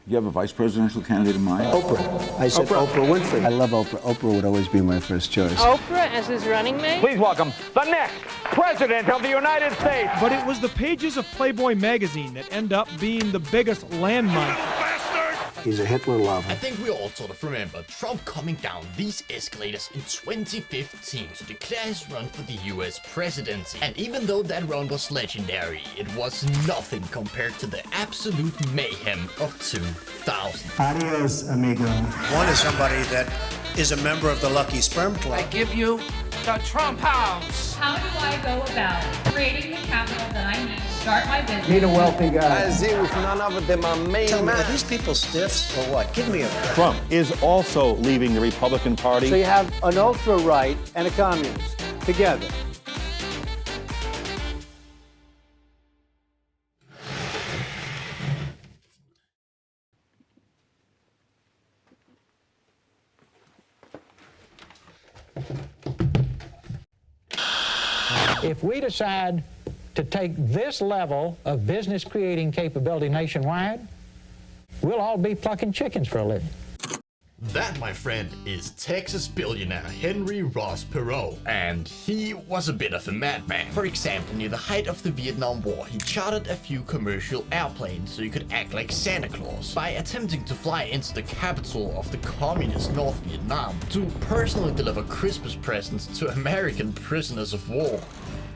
You have a vice presidential candidate in mind? Oprah. I said Oprah Winfrey. I love Oprah. Oprah would always be my first choice. Oprah as his running mate? Please welcome the next President of the United States. But it was the pages of Playboy magazine that end up being the biggest landmine. He's a Hitler lover. I think we all sort of remember Trump coming down these escalators in 2015 to declare his run for the US presidency. And even though that run was legendary, it was nothing compared to the absolute mayhem of 2000. Adios, amigo. One is somebody that is a member of the Lucky Sperm Club. I give you the Trump House. How do I go about creating the capital that I need to start my business? Need a wealthy guy. I see with none other than my main man. Are these people stiffs or what? Give me a break. Trump is also leaving the Republican Party. So you have an ultra-right and a communist together. If we decide to take this level of business creating capability nationwide, we'll all be plucking chickens for a living. That, my friend, is Texas billionaire Henry Ross Perot, and he was a bit of a madman. For example, near the height of the Vietnam War, he chartered a few commercial airplanes so he could act like Santa Claus by attempting to fly into the capital of the communist North Vietnam to personally deliver Christmas presents to American prisoners of war.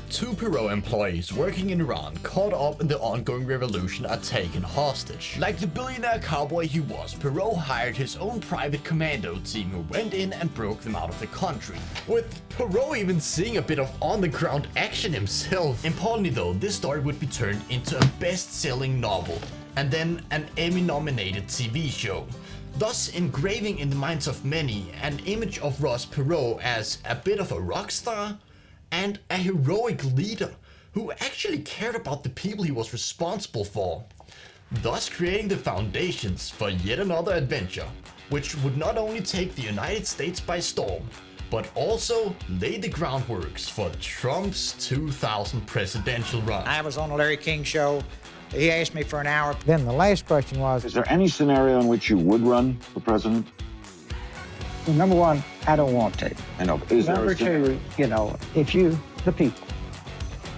Two Perot employees working in Iran caught up in the ongoing revolution are taken hostage. Like the billionaire cowboy he was, Perot hired his own private commando team who went in and broke them out of the country, with Perot even seeing a bit of on-the-ground action himself. Importantly though, this story would be turned into a best-selling novel, and then an Emmy-nominated TV show, thus engraving in the minds of many an image of Ross Perot as a bit of a rock star and a heroic leader who actually cared about the people he was responsible for, thus creating the foundations for yet another adventure, which would not only take the United States by storm, but also lay the groundworks for Trump's 2000 presidential run. I was on a Larry King show. He asked me for an hour. Then the last question was, Is there any scenario in which you would run for president? well, number one, I don't want to. I know, but is there Number a scenario? two, you know, if you, the people,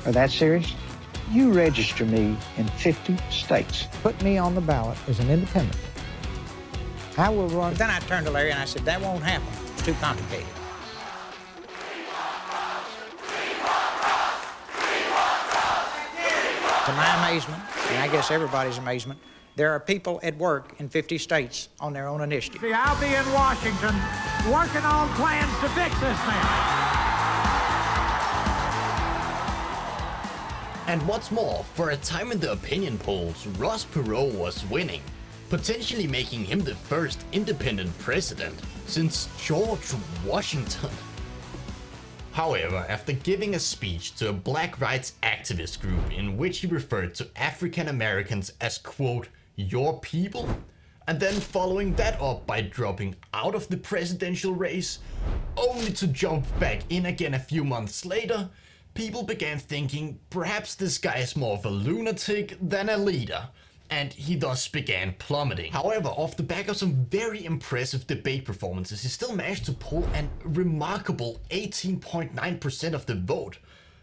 are that serious, you register me in 50 states. Put me on the ballot as an independent. I will run. But then I turned to Larry and I said, that won't happen. It's too complicated. To my amazement, and I guess everybody's amazement, there are people at work in 50 states on their own initiative. See, I'll be in Washington working on plans to fix this thing. And what's more, for a time in the opinion polls, Ross Perot was winning, potentially making him the first independent president since George Washington. However, after giving a speech to a black rights activist group in which he referred to African Americans as, quote, your people, and then following that up by dropping out of the presidential race, only to jump back in again a few months later, people began thinking perhaps this guy is more of a lunatic than a leader, and he thus began plummeting. However, off the back of some very impressive debate performances, he still managed to pull a remarkable 18.9% of the vote,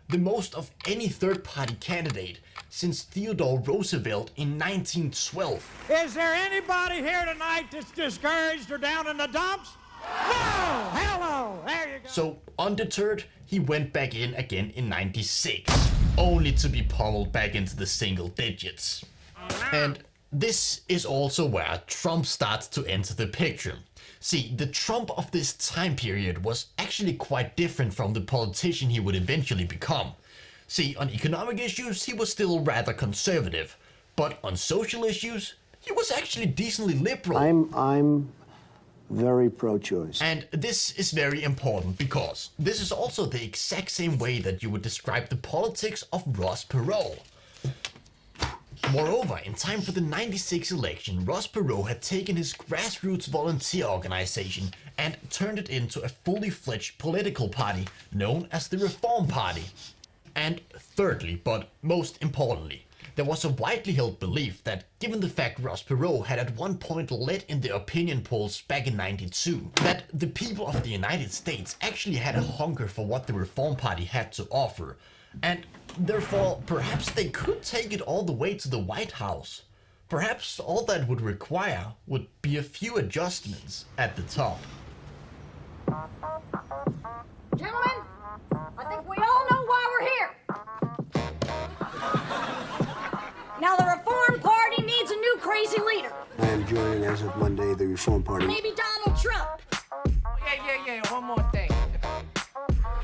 the most of any third-party candidate since Theodore Roosevelt in 1912. Is there anybody here tonight that's discouraged or down in the dumps? No! Hello! There you go. So, undeterred, he went back in again in 96, only to be pummeled back into the single digits. And this is also where Trump starts to enter the picture. See, the Trump of this time period was actually quite different from the politician he would eventually become. See, on economic issues, he was still rather conservative, but on social issues, he was actually decently liberal. I'm very pro-choice. And this is very important because this is also the exact same way that you would describe the politics of Ross Perot. Moreover, in time for the 96 election, Ross Perot had taken his grassroots volunteer organization and turned it into a fully fledged political party known as the Reform Party. And thirdly, but most importantly, There was a widely held belief that, given the fact Ross Perot had at one point led in the opinion polls back in '92, that the people of the United States actually had a hunger for what the Reform Party had to offer, and therefore perhaps they could take it all the way to the White House. Perhaps all that would require would be a few adjustments at the top. Gentlemen, I think we all know why we're here. Now the Reform Party needs a new crazy leader. I am joining as of Monday the Reform Party. Maybe Donald Trump. Yeah, one more thing.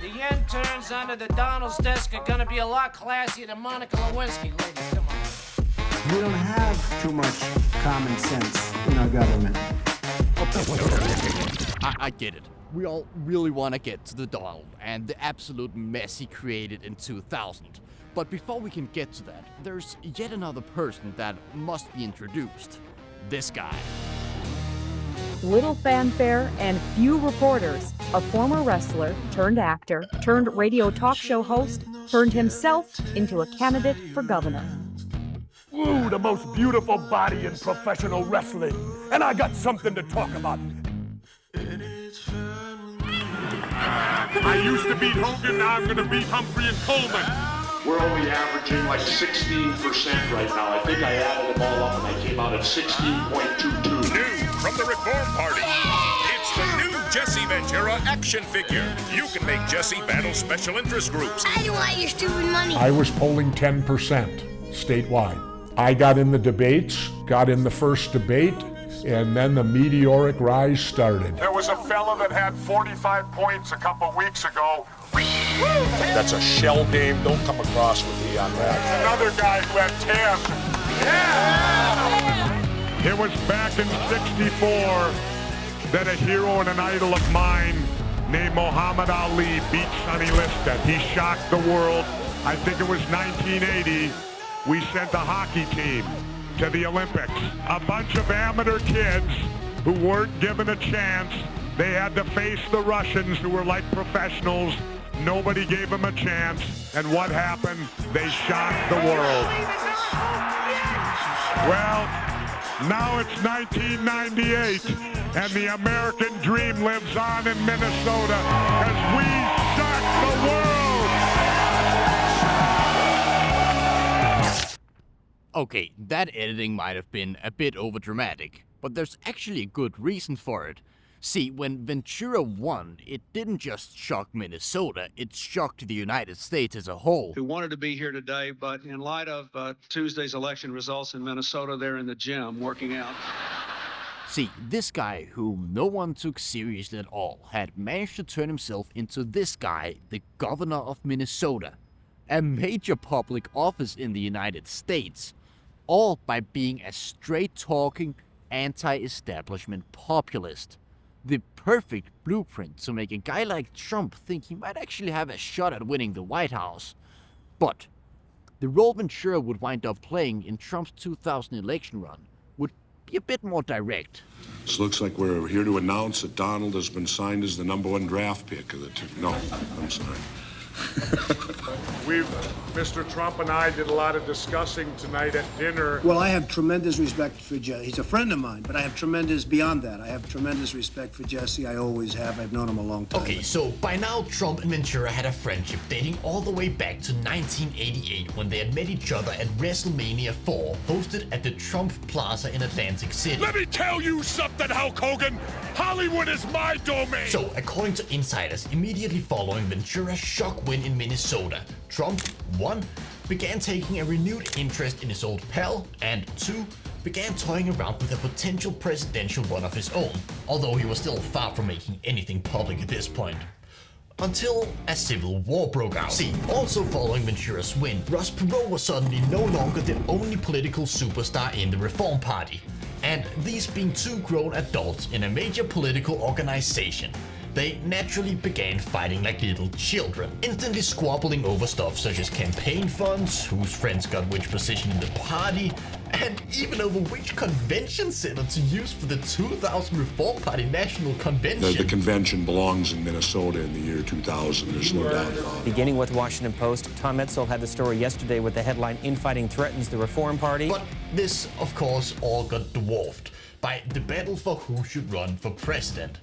The interns under the Donald's desk are gonna be a lot classier than Monica Lewinsky, ladies. Come on. We don't have too much common sense in our government. I get it. We all really want to get to the Donald and the absolute mess he created in 2000. But before we can get to that, there's yet another person that must be introduced. This guy. Little fanfare and few reporters, a former wrestler turned actor, turned radio talk show host, turned himself into a candidate for governor. Ooh, the most beautiful body in professional wrestling. And I got something to talk about. I used to beat Hogan, now I'm going to beat Humphrey and Coleman. We're only averaging like 16% right now. I think I added them all up and I came out at 16.22. New from the Reform Party. It's the new Jesse Ventura action figure. You can make Jesse battle special interest groups. I don't want your stupid money. I was polling 10% statewide. I got in the debates, got in the first debate, and then the meteoric rise started. There was a fella that had 45 points a couple weeks ago. That's a shell game. Don't come across with me on that. Another guy who had 10. Yeah! It was back in '64 that a hero and an idol of mine named Muhammad Ali beat Sonny Liston. He shocked the world. I think it was 1980. We sent a hockey team to the Olympics. A bunch of amateur kids who weren't given a chance. They had to face the Russians who were like professionals. Nobody gave them a chance. And what happened? They shocked the world. Well, now it's 1998, and the American dream lives on in Minnesota as we shock the world. Okay, that editing might have been a bit overdramatic, but there's actually a good reason for it. See, when Ventura won, it didn't just shock Minnesota, it shocked the United States as a whole. Who wanted to be here today, but in light of Tuesday's election results in Minnesota, they're in the gym working out. See, this guy, whom no one took seriously at all, had managed to turn himself into this guy, the governor of Minnesota. A major public office in the United States. All by being a straight-talking, anti-establishment populist. The perfect blueprint to make a guy like Trump think he might actually have a shot at winning the White House. But the role Ventura would wind up playing in Trump's 2000 election run would be a bit more direct. This looks like we're here to announce that Donald has been signed as the #1 draft pick of the No, I'm sorry. Mr. Trump and I did a lot of discussing tonight at dinner. Well, I have tremendous respect for Jesse. He's a friend of mine, but I have tremendous, beyond that, I have tremendous respect for Jesse. I always have. I've known him a long time. Okay, so by now Trump and Ventura had a friendship dating all the way back to 1988 when they had met each other at WrestleMania 4, hosted at the Trump Plaza in Atlantic City. Let me tell you something, Hulk Hogan. Hollywood is my domain. So, according to insiders, immediately following Ventura's shock win in Minnesota, Trump, 1, began taking a renewed interest in his old pal, and 2, began toying around with a potential presidential run of his own, although he was still far from making anything public at this point. Until a civil war broke out. See, also following Ventura's win, Ross Perot was suddenly no longer the only political superstar in the Reform Party. And these being two grown adults in a major political organization, they naturally began fighting like little children, instantly squabbling over stuff such as campaign funds, whose friends got which position in the party, and even over which convention center to use for the 2000 Reform Party National Convention. The convention belongs in Minnesota in the year 2000, there's no doubt about it. Beginning with Washington Post, Tom Edsall had the story yesterday with the headline, "Infighting Threatens the Reform Party." But this, of course, all got dwarfed by the battle for who should run for president.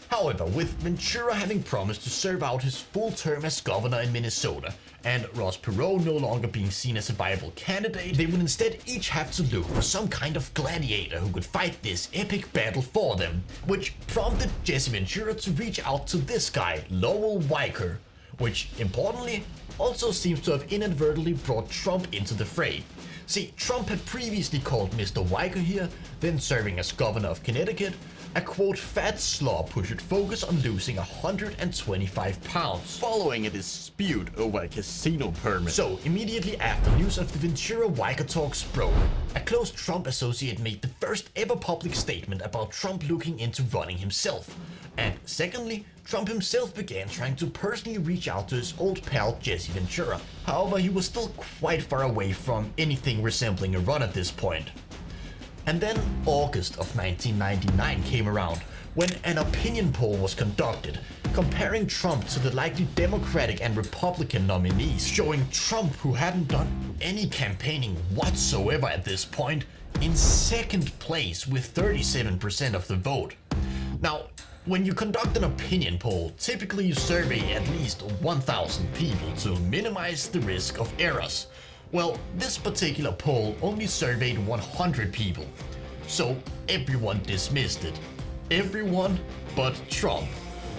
However, with Ventura having promised to serve out his full term as governor in Minnesota, and Ross Perot no longer being seen as a viable candidate, they would instead each have to look for some kind of gladiator who could fight this epic battle for them, which prompted Jesse Ventura to reach out to this guy, Lowell Weicker, which, importantly, also seems to have inadvertently brought Trump into the fray. See, Trump had previously called Mr. Weicker here, then serving as governor of Connecticut, a quote fat slob who should focus on losing 125 pounds, following a dispute over a casino permit. So immediately after news of the Ventura Weicker talks broke, a close Trump associate made the first ever public statement about Trump looking into running himself. And secondly, Trump himself began trying to personally reach out to his old pal Jesse Ventura. However, he was still quite far away from anything resembling a run at this point. And then August of 1999 came around, when an opinion poll was conducted, comparing Trump to the likely Democratic and Republican nominees, showing Trump, who hadn't done any campaigning whatsoever at this point, in second place with 37% of the vote. Now, when you conduct an opinion poll, typically you survey at least 1,000 people to minimize the risk of errors. Well, this particular poll only surveyed 100 people, so everyone dismissed it. Everyone but Trump.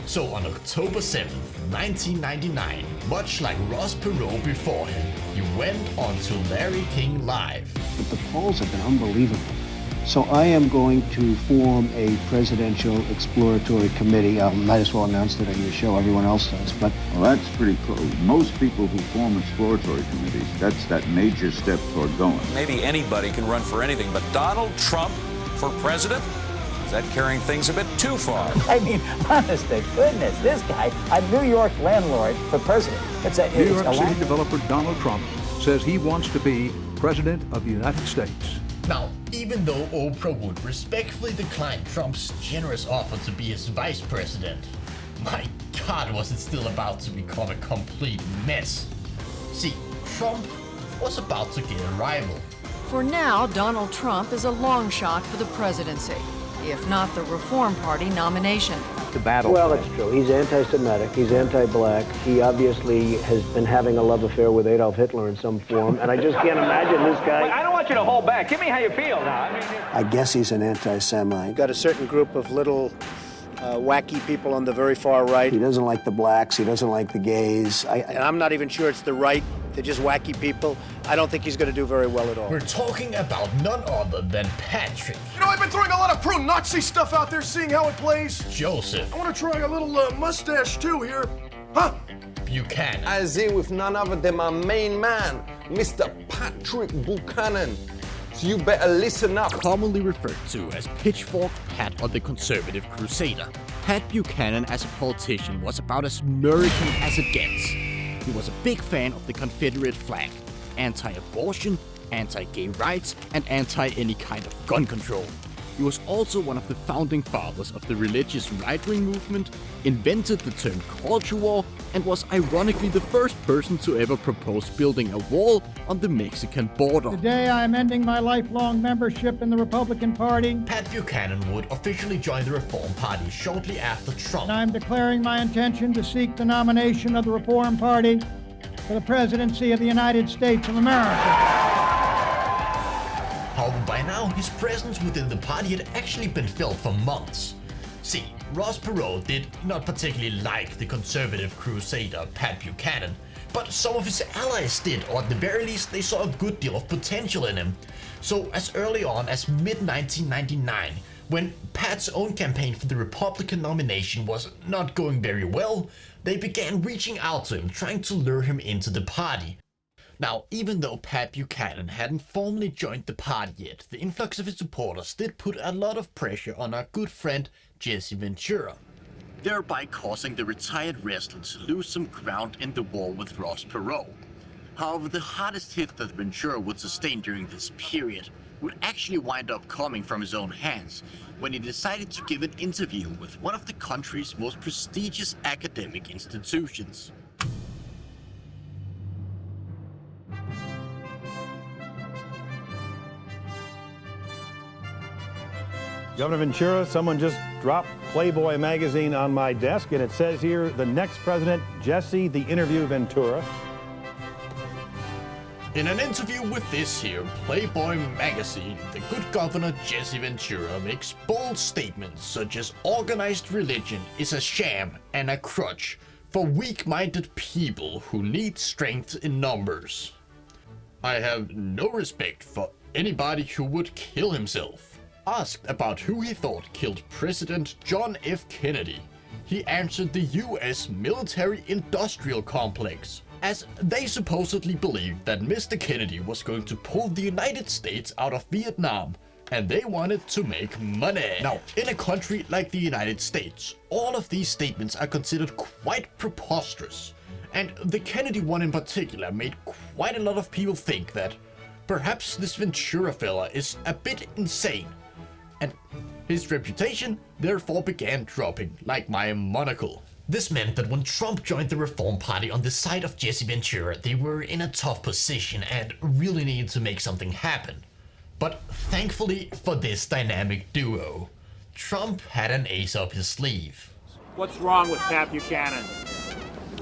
So on October 7th, 1999, much like Ross Perot before him, he went on to Larry King Live. But the polls have been unbelievable. So I am going to form a presidential exploratory committee. I might as well announce it on your show. Everyone else does, but... Well, that's pretty close. Most people who form exploratory committees, that's that major step toward going. Maybe anybody can run for anything, but Donald Trump for president? Is that carrying things a bit too far? I mean, honest to goodness, this guy, a New York landlord for president. New York City developer Donald Trump says he wants to be president of the United States. Now, even though Oprah would respectfully decline Trump's generous offer to be his vice president, my God, was it still about to become a complete mess. See, Trump was about to get a rival. For now, Donald Trump is a long shot for the presidency, if not the Reform Party nomination. The battle. Well, that's true. He's anti-Semitic. He's anti-black. He obviously has been having a love affair with Adolf Hitler in some form, and I just can't imagine this guy. I don't want you to hold back. Give me how you feel now. I guess he's an anti-Semite. Got a certain group of little wacky people on the very far right. He doesn't like the blacks. He doesn't like the gays. I'm not even sure it's the right. They're just wacky people. I don't think he's going to do very well at all. We're talking about none other than Patrick. You know, I've been throwing a lot of pro-Nazi stuff out there, seeing how it plays. Joseph. I want to try a little mustache too here. Huh? Buchanan. As in with none other than my main man, Mr. Patrick Buchanan. So you better listen up. Commonly referred to as Pitchfork Pat or the Conservative Crusader, Pat Buchanan as a politician was about as American as it gets. He was a big fan of the Confederate flag, anti-abortion, anti-gay rights, and anti-any kind of gun control. He was also one of the founding fathers of the religious right-wing movement, invented the term culture war, and was ironically the first person to ever propose building a wall on the Mexican border. Today I am ending my lifelong membership in the Republican Party. Pat Buchanan would officially join the Reform Party shortly after Trump. And I am declaring my intention to seek the nomination of the Reform Party for the presidency of the United States of America. However, by now, his presence within the party had actually been felt for months. See, Ross Perot did not particularly like the conservative crusader Pat Buchanan, but some of his allies did, or at the very least they saw a good deal of potential in him. So as early on as mid-1999, when Pat's own campaign for the Republican nomination was not going very well, they began reaching out to him, trying to lure him into the party. Now, even though Pat Buchanan hadn't formally joined the party yet, the influx of his supporters did put a lot of pressure on our good friend Jesse Ventura. thereby causing the retired wrestler to lose some ground in the war with Ross Perot. However, the hardest hit that Ventura would sustain during this period would actually wind up coming from his own hands when he decided to give an interview with one of the country's most prestigious academic institutions. Governor Ventura, someone just dropped Playboy magazine on my desk, and it says here, the next president, Jesse, the interview Ventura. In an interview with this here Playboy magazine, the good governor Jesse Ventura makes bold statements such as organized religion is a sham and a crutch for weak-minded people who need strength in numbers. I have no respect for anybody who would kill himself. Asked about who he thought killed President John F. Kennedy, he answered the US military-industrial complex, as they supposedly believed that Mr. Kennedy was going to pull the United States out of Vietnam, and they wanted to make money. Now, in a country like the United States, all of these statements are considered quite preposterous, and the Kennedy one in particular made quite a lot of people think that perhaps this Ventura fella is a bit insane, and his reputation therefore began dropping like my monocle. This meant that when Trump joined the Reform Party on the side of Jesse Ventura, they were in a tough position and really needed to make something happen. But thankfully for this dynamic duo, Trump had an ace up his sleeve. What's wrong with Pat Buchanan?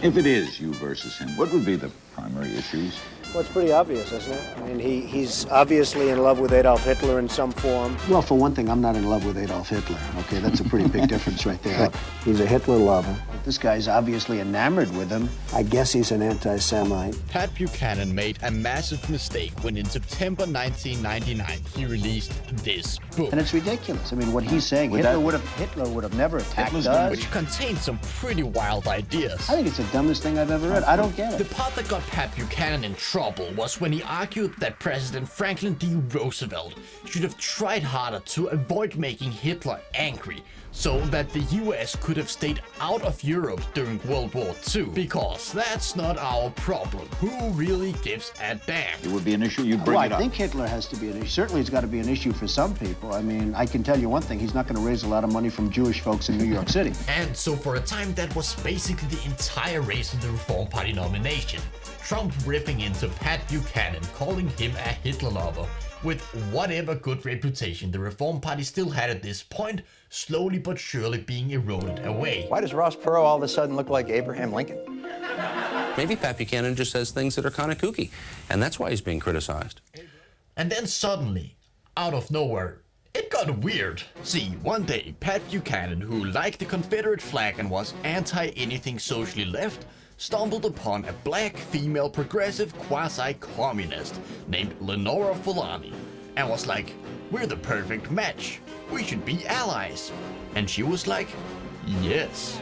If it is you versus him, what would be the primary issues? Well, it's pretty obvious, isn't it? I mean, he's obviously in love with Adolf Hitler in some form. Well, for one thing, I'm not in love with Adolf Hitler. Okay, that's a pretty big difference right there. But he's a Hitler lover. This guy's obviously enamored with him. I guess he's an anti-Semite. Pat Buchanan made a massive mistake when in September 1999 he released this book. And it's ridiculous. I mean, what he's saying, Hitler would have never attacked us. Which contained some pretty wild ideas. I think it's the dumbest thing I've ever read. I don't get it. The part that got Pat Buchanan in trouble was when he argued that President Franklin D. Roosevelt should have tried harder to avoid making Hitler angry, so that the US could have stayed out of Europe during World War II. Because that's not our problem. Who really gives a damn? It would be an issue, you'd bring it up. I think Hitler has to be an issue. Certainly it's got to be an issue for some people. I mean, I can tell you one thing, he's not going to raise a lot of money from Jewish folks in New York City. And so for a time that was basically the entire race of the Reform Party nomination. Trump ripping into Pat Buchanan, calling him a Hitler lover, with whatever good reputation the Reform Party still had at this point, slowly but surely being eroded away. Why does Ross Perot all of a sudden look like Abraham Lincoln? Maybe Pat Buchanan just says things that are kind of kooky, and that's why he's being criticized. And then suddenly, out of nowhere, it got weird. See, one day, Pat Buchanan, who liked the Confederate flag and was anti-anything socially left, stumbled upon a black female progressive quasi-communist named Lenora Fulani and was like, we're the perfect match. We should be allies. And she was like, yes.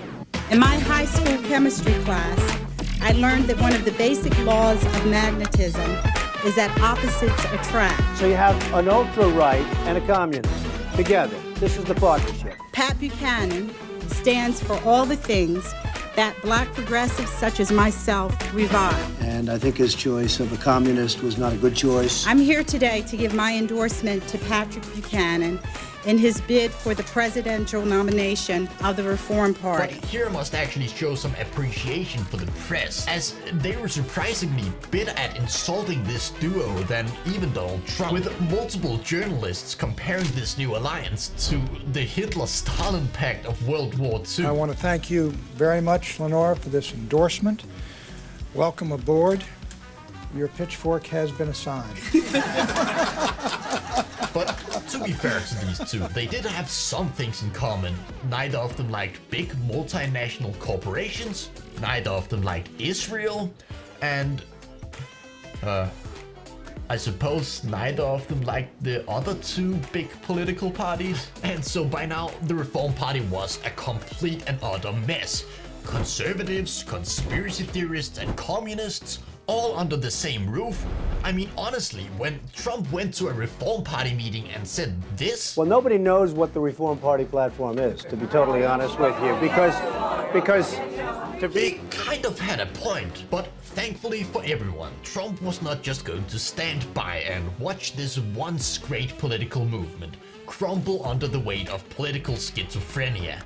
In my high school chemistry class, I learned that one of the basic laws of magnetism is that opposites attract. So you have an ultra-right and a communist together. This is the partnership. Pat Buchanan stands for all the things that black progressives such as myself revile. And I think his choice of a communist was not a good choice. I'm here today to give my endorsement to Patrick Buchanan in his bid for the presidential nomination of the Reform Party. But here must actually show some appreciation for the press, as they were surprisingly better at insulting this duo than even Donald Trump, with multiple journalists comparing this new alliance to the Hitler-Stalin pact of World War II. I want to thank you very much, Lenora, for this endorsement. Welcome aboard. Your pitchfork has been assigned. But to be fair to these two, they did have some things in common. Neither of them liked big multinational corporations, neither of them liked Israel, and I suppose neither of them liked the other two big political parties. And so by now, the Reform Party was a complete and utter mess. Conservatives, conspiracy theorists, and communists all under the same roof. I mean, honestly, when Trump went to a Reform Party meeting and said this... Well, nobody knows what the Reform Party platform is, to be totally honest with you, because He kind of had a point, but thankfully for everyone, Trump was not just going to stand by and watch this once great political movement crumble under the weight of political schizophrenia.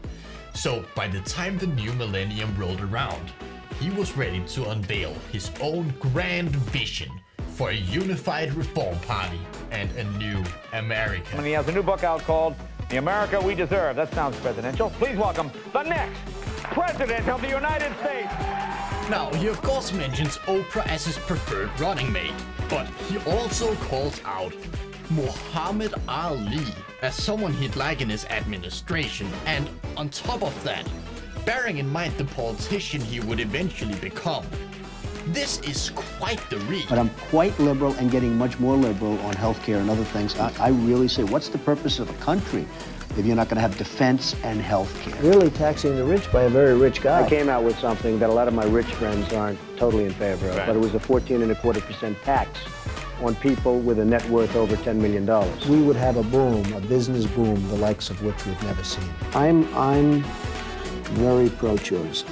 So by the time the new millennium rolled around, he was ready to unveil his own grand vision for a unified Reform Party and a new America. And he has a new book out called The America We Deserve. That sounds presidential. Please welcome the next President of the United States. Now, he of course mentions Oprah as his preferred running mate, but he also calls out Muhammad Ali as someone he'd like in his administration, and on top of that, bearing in mind the politician he would eventually become. This is quite the read. But I'm quite liberal and getting much more liberal on healthcare and other things. I really say, what's the purpose of a country if you're not going to have defense and healthcare? Really taxing the rich by a very rich guy. I came out with something that a lot of my rich friends aren't totally in favor of, but it was a 14.25% tax on people with a net worth over $10 million. We would have a boom, a business boom, the likes of which we've never seen. I'm very pro-choice.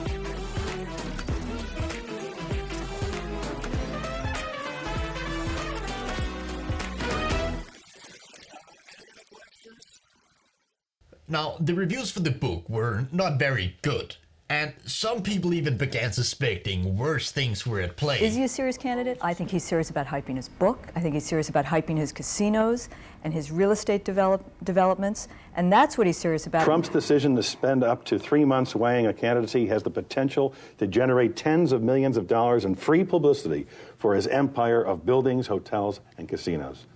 Now, the reviews for the book were not very good, and some people even began suspecting worse things were at play. Is he a serious candidate? I think he's serious about hyping his book. I think he's serious about hyping his casinos and his real estate developments, and that's what he's serious about. Trump's decision to spend up to 3 months weighing a candidacy has the potential to generate tens of millions of dollars in free publicity for his empire of buildings, hotels, and casinos.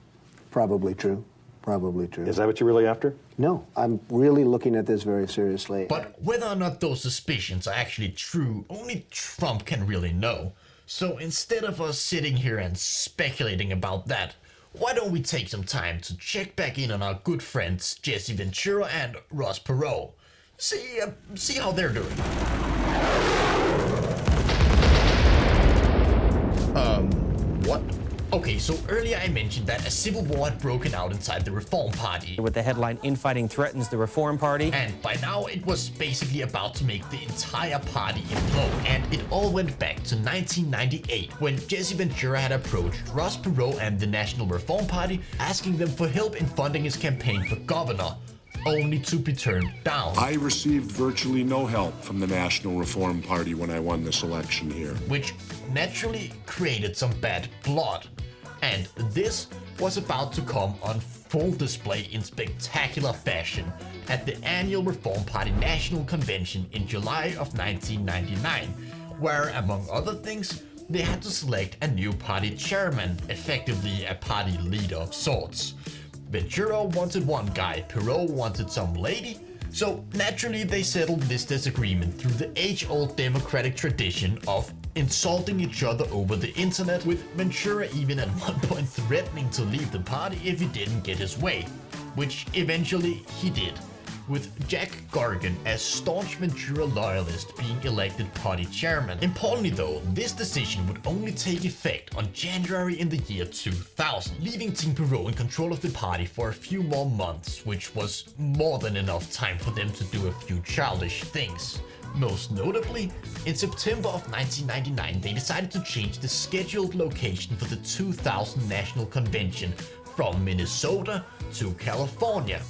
Probably true. Probably true. Is that what you're really after? No, I'm really looking at this very seriously. But whether or not those suspicions are actually true, only Trump can really know. So instead of us sitting here and speculating about that, why don't we take some time to check back in on our good friends Jesse Ventura and Ross Perot. See how they're doing. What? Okay, so earlier I mentioned that a civil war had broken out inside the Reform Party. With the headline, "Infighting Threatens the Reform Party." And by now it was basically about to make the entire party implode. And it all went back to 1998, when Jesse Ventura had approached Ross Perot and the National Reform Party, asking them for help in funding his campaign for governor, only to be turned down. I received virtually no help from the National Reform Party when I won this election here. Which naturally created some bad blood. And this was about to come on full display in spectacular fashion at the annual Reform Party National Convention in July of 1999, where, among other things, they had to select a new party chairman, effectively a party leader of sorts. Ventura wanted one guy, Perot wanted some lady, so naturally they settled this disagreement through the age-old democratic tradition of insulting each other over the internet, with Ventura even at one point threatening to leave the party if he didn't get his way, which eventually he did, with Jack Gargan as staunch Ventura loyalist being elected party chairman. Importantly though, this decision would only take effect on January in the year 2000, leaving Team Perot in control of the party for a few more months, which was more than enough time for them to do a few childish things. Most notably, in September of 1999, they decided to change the scheduled location for the 2000 National Convention from Minnesota to California.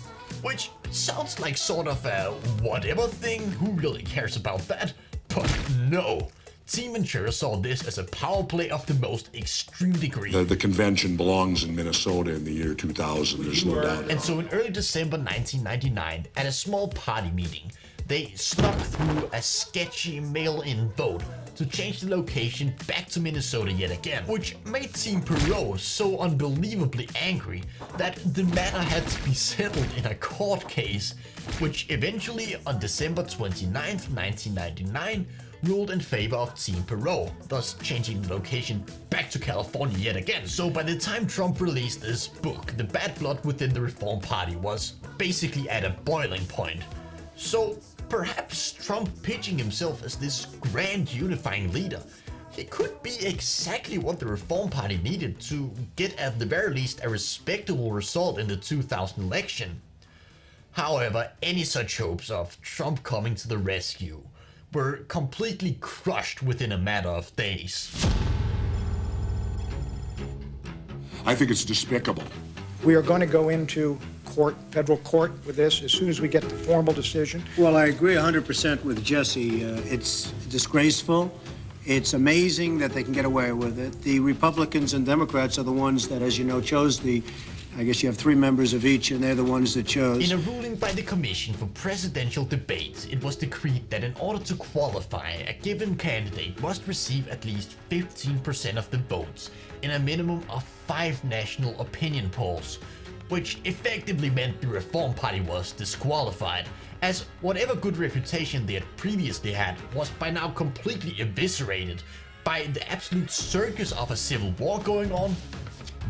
Which sounds like sort of a whatever thing, who really cares about that? But no, Team Ventura saw this as a power play of the most extreme degree. The convention belongs in Minnesota in the year 2000, there's no doubt. And so in early December 1999, at a small party meeting, they snuck through a sketchy mail-in vote to change the location back to Minnesota yet again, which made Team Perot so unbelievably angry that the matter had to be settled in a court case, which eventually on December 29th, 1999 ruled in favor of Team Perot, thus changing the location back to California yet again. So by the time Trump released this book, the bad blood within the Reform Party was basically at a boiling point. So perhaps Trump pitching himself as this grand unifying leader, he could be exactly what the Reform Party needed to get at the very least a respectable result in the 2000 election. However, any such hopes of Trump coming to the rescue were completely crushed within a matter of days. I think it's despicable. We are going to go into court, federal court, with this as soon as we get the formal decision. Well, I agree 100% with Jesse. It's disgraceful. It's amazing that they can get away with it. The Republicans and Democrats are the ones that, as you know, chose I guess you have 3 members of each, and they're the ones that chose. In a ruling by the Commission for Presidential Debates, it was decreed that in order to qualify, a given candidate must receive at least 15% of the votes in a minimum of 5 national opinion polls, which effectively meant the Reform Party was disqualified, as whatever good reputation they had previously had was by now completely eviscerated by the absolute circus of a civil war going on,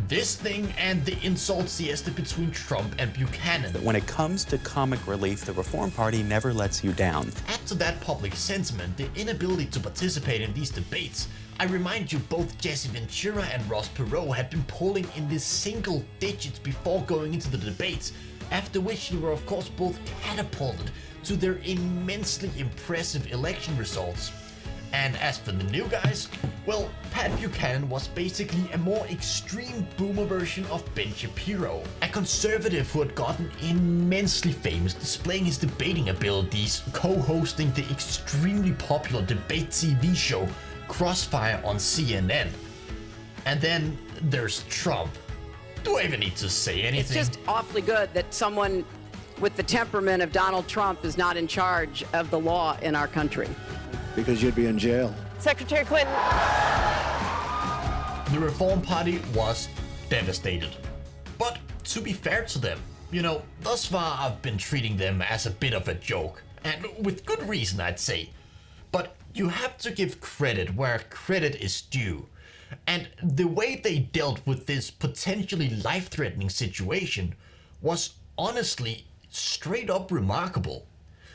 this thing, and the insult siesta between Trump and Buchanan. When it comes to comic relief, the Reform Party never lets you down. Add to that public sentiment the inability to participate in these debates. I remind you, both Jesse Ventura and Ross Perot had been polling in the single digits before going into the debates, after which they were of course both catapulted to their immensely impressive election results. And as for the new guys, well, Pat Buchanan was basically a more extreme boomer version of Ben Shapiro, a conservative who had gotten immensely famous displaying his debating abilities, co-hosting the extremely popular debate TV show Crossfire on CNN. And then there's Trump. Do I even need to say anything? It's just awfully good that someone with the temperament of Donald Trump is not in charge of the law in our country. Because you'd be in jail. Secretary Clinton. The Reform Party was devastated. But to be fair to them, you know, thus far I've been treating them as a bit of a joke. And with good reason, I'd say. But you have to give credit where credit is due. And the way they dealt with this potentially life-threatening situation was honestly straight up remarkable.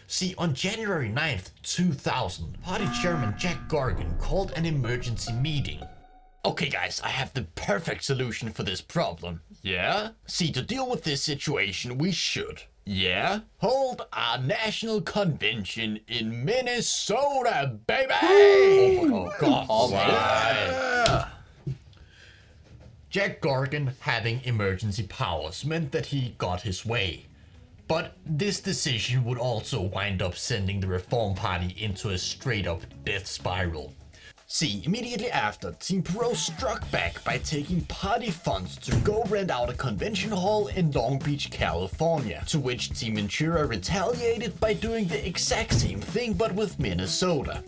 See, on January 9th, 2000, party chairman Jack Gargan called an emergency meeting. Okay guys, I have the perfect solution for this problem. Yeah? See, to deal with this situation, we should, hold our national convention in Minnesota, baby! Oh God. All right. Jack Gargan having emergency powers meant that he got his way. But this decision would also wind up sending the Reform Party into a straight-up death spiral. See, immediately after, Team Perot struck back by taking party funds to go rent out a convention hall in Long Beach, California, to which Team Ventura retaliated by doing the exact same thing but with Minnesota.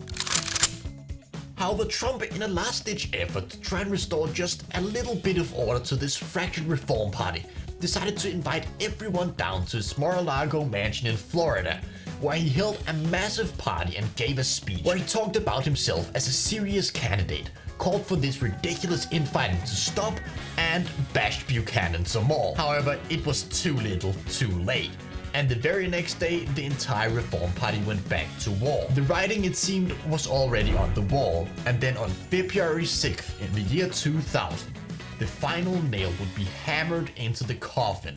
However, Trump, in a last-ditch effort to try and restore just a little bit of order to this fractured Reform Party, decided to invite everyone down to his Mar-a-Lago mansion in Florida, where he held a massive party and gave a speech where he talked about himself as a serious candidate, called for this ridiculous infighting to stop, and bashed Buchanan some more. However, it was too little, too late. And the very next day, the entire Reform Party went back to war. The writing, it seemed, was already on the wall, and then on February 6th in the year 2000, the final nail would be hammered into the coffin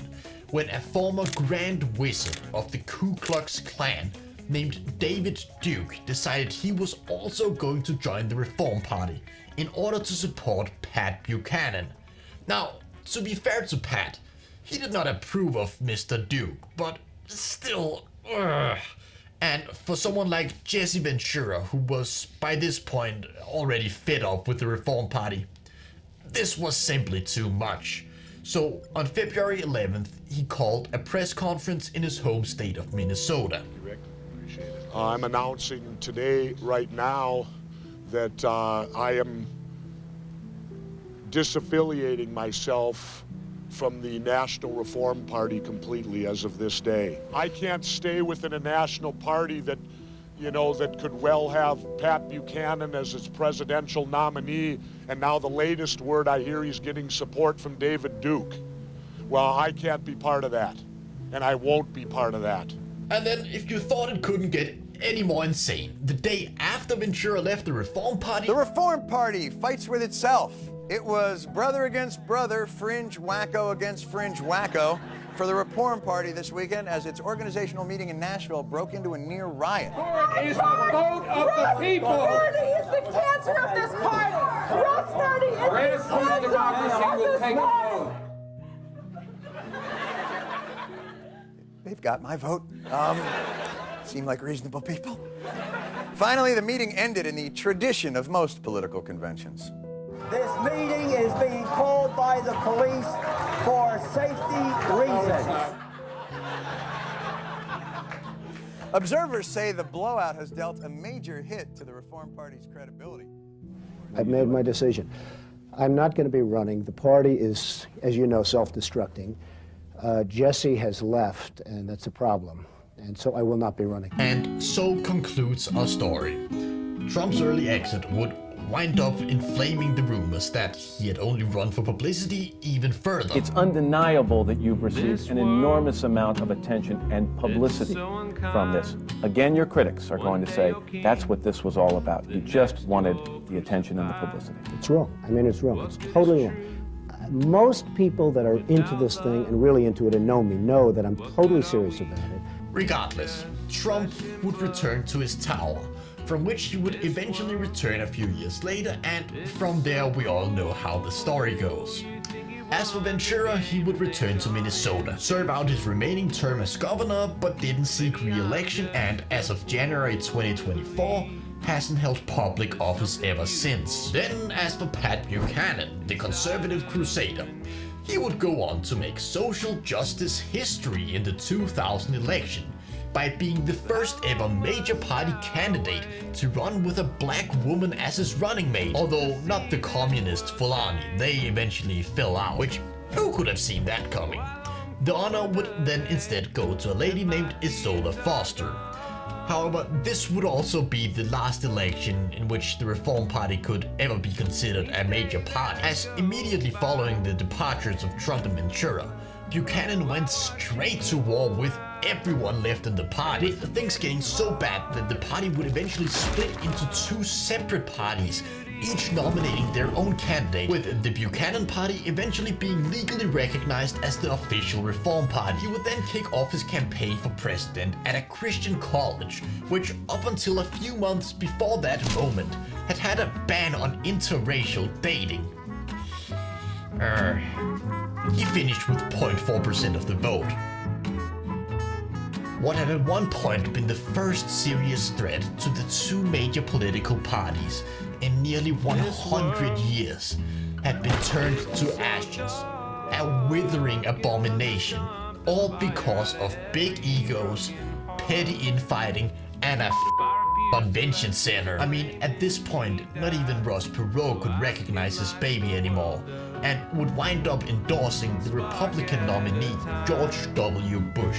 when a former Grand Wizard of the Ku Klux Klan named David Duke decided he was also going to join the Reform Party in order to support Pat Buchanan. Now, to be fair to Pat, he did not approve of Mr. Duke, but still, And for someone like Jesse Ventura, who was by this point already fed up with the Reform Party, this was simply too much. So on February 11th, he called a press conference in his home state of Minnesota. I'm announcing today, right now, that I am disaffiliating myself from the National Reform Party completely as of this day. I can't stay within a national party that, you know, that could well have Pat Buchanan as its presidential nominee, and now the latest word I hear, he's getting support from David Duke. Well, I can't be part of that, and I won't be part of that. And then, if you thought it couldn't get any more insane. The day after Ventura left the Reform Party, The Reform Party fights with itself. It was brother against brother, fringe wacko against fringe wacko for the Reform Party this weekend as its organizational meeting in Nashville broke into a near riot. It is the vote of the people. Party is the cancer of this party. Ross Perot is the cancer of this party. They've got my vote. Seem like reasonable people. Finally, the meeting ended in the tradition of most political conventions. This meeting is being called by the police for safety reasons. Observers say the blowout has dealt a major hit to the Reform Party's credibility. I've made my decision. I'm not going to be running. The party is, as you know, self-destructing. Jesse has left, and that's a problem. And so I will not be running. And so concludes our story. Trump's early exit would wind up inflaming the rumors that he had only run for publicity even further. It's undeniable that you've received an enormous amount of attention and publicity from this. Again, your critics are going to say that's what this was all about. You just wanted the attention and the publicity. It's wrong. I mean, it's wrong. It's totally wrong. Most people that are into this thing and really into it and know me know that I'm totally serious about it. Regardless, Trump would return to his tower, from which he would eventually return a few years later, and from there we all know how the story goes. As for Ventura, he would return to Minnesota, serve out his remaining term as governor, but didn't seek re-election, and as of January 2024, hasn't held public office ever since. Then, as for Pat Buchanan, the conservative crusader, he would go on to make social justice history in the 2000 election by being the first ever major party candidate to run with a black woman as his running mate. Although not the communist Fulani, they eventually fell out, which who could have seen that coming? The honor would then instead go to a lady named Isola Foster. However, this would also be the last election in which the Reform Party could ever be considered a major party, as immediately following the departures of Trump and Ventura, Buchanan went straight to war with everyone left in the party, with things getting so bad that the party would eventually split into two separate parties, each nominating their own candidate, with the Buchanan Party eventually being legally recognized as the official Reform Party. He would then kick off his campaign for president at a Christian college, which up until a few months before that moment had a ban on interracial dating. He finished with 0.4% of the vote. What had at one point been the first serious threat to the two major political parties in nearly 100 years had been turned to ashes, a withering abomination, all because of big egos, petty infighting, and a convention center. I mean, at this point, not even Ross Perot could recognize his baby anymore, and would wind up endorsing the Republican nominee, George W. Bush.